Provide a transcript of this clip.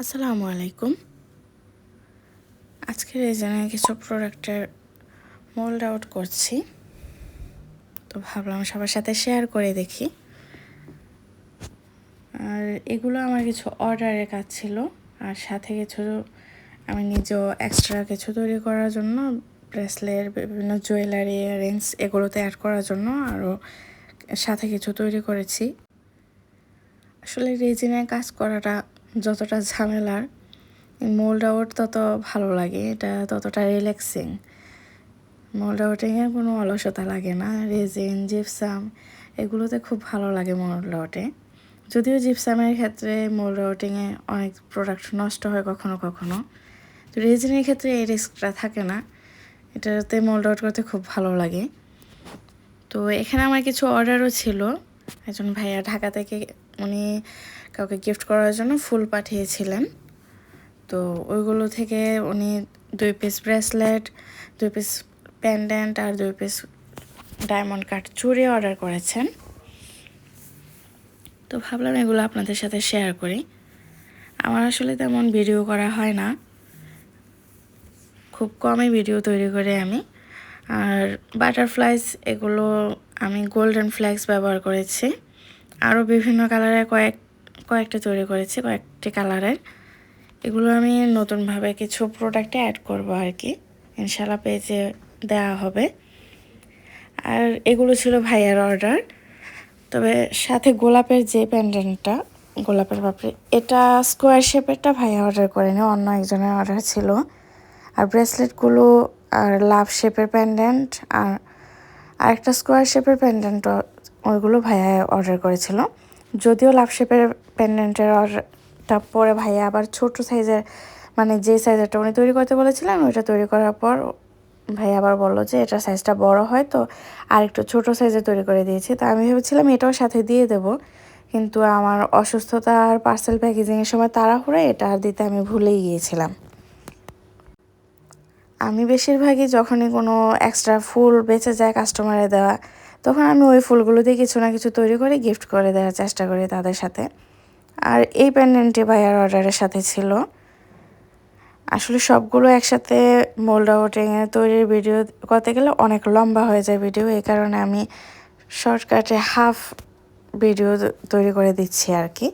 আসসালামু আলাইকুম। আজকের এই জন্য কিছু প্রোডাক্টের মোল্ড আউট করছি, তো ভাবলাম সবার সাথে শেয়ার করে দেখি। আর এগুলো আমার কিছু অর্ডারের কাজ ছিল, আর সাথে কিছু আমি নিজেও এক্সট্রা কিছু তৈরি করার জন্য ব্রেসলেট, বিভিন্ন জুয়েলারি, ইয়াররিংস এগুলোতে অ্যাড করার জন্য আরও সাথে কিছু তৈরি করেছি। আসলে রেজিনের কাজ করাটা যতটা ঝামেলার, মোল্ড আউট তত ভালো লাগে, এটা ততটা রিল্যাক্সিং। মোল্ড আউটিংয়ে কোনো অলসতা লাগে না। রেজিন, জিপসাম এগুলোতে খুব ভালো লাগে মোল্ড আউটে। যদিও জিপসামের ক্ষেত্রে মোল্ড আউটিংয়ে অনেক প্রোডাক্ট নষ্ট হয় কখনো কখনো, তো রেজিনের ক্ষেত্রে এই রিস্কটা থাকে না, এটাতে মোল্ড আউট করতে খুব ভালো লাগে। তো এখানে আমার কিছু অর্ডারও ছিল। একজন ভাইয়া ঢাকা থেকে উনি কাউকে গিফট করার জন্য ফুল পাঠিয়েছিলেন, তো ওইগুলো থেকে উনি 2 পিস ব্রেসলেট, 2 পিস পেন্ডেন্ট আর 2 পিস ডায়মন্ড কাট চুড়ি অর্ডার করেছেন। তো ভাবলাম এগুলো আপনাদের সাথে শেয়ার করি। আমার আসলে তেমন ভিডিও করা হয় না, খুব কমই ভিডিও তৈরি করি আমি। আর বাটারফ্লাইস এগুলো আমি গোল্ডেন ফ্ল্যাক্স ব্যবহার করেছি, আরও বিভিন্ন কালারের কয়েকটা তৈরি করেছি, কয়েকটি কালারের। এগুলো আমি নতুনভাবে কিছু প্রোডাক্টে অ্যাড করব আর কি, ইনশাল্লাহ পেজে দেওয়া হবে। আর এগুলো ছিল ভাইয়ার অর্ডার। তবে সাথে গোলাপের যে পেন্ডেন্টটা, গোলাপের পাপড়ি, এটা স্কোয়ার শেপেরটা ভাইয়া অর্ডার করেনি, অন্য একজনের অর্ডার ছিল। আর ব্রেসলেটগুলো আর লাভ শেপের পেন্ডেন্ট আর আরেকটা স্কোয়ার শেপের পেন্ডেন্ট, ওইগুলো ভাইয়া অর্ডার করেছিল। যদিও লাভ শেপের পেন্ডেন্টের অর্ডারটা পরে ভাইয়া আবার ছোট সাইজের, মানে যে সাইজেরটা উনি তৈরি করতে বলেছিলেন ওইটা তৈরি করার পর ভাই আবার বললো যে এটা সাইজটা বড় হয়, তো আর একটু ছোটো সাইজে তৈরি করে দিয়েছি। তো আমি ভেবেছিলাম এটাও সাথে দিয়ে দেব, কিন্তু আমার অসুস্থতা আর পার্সেল প্যাকেজিংয়ের সময় তাড়াহুড়ো এটা আর দিতে আমি ভুলেই গিয়েছিলাম। আমি বেশিরভাগই যখনই কোনো এক্সট্রা ফুল বেঁচে যায় কাস্টমারে দেওয়া, তখন আমি ওই ফুলগুলো দিয়ে কিছু না কিছু তৈরি করে গিফট করে দেওয়ার চেষ্টা করি তাদের সাথে। আর এই পেন্ডেন্টটি ভাইয়ার অর্ডারের সাথে ছিল। আসলে সবগুলো একসাথে মোল্ড আউটিংয়ে তৈরির ভিডিও করতে গেলে অনেক লম্বা হয়ে যায় ভিডিও, এই কারণে আমি শর্টকাটে হাফ ভিডিও তৈরি করে দিচ্ছি আর কি।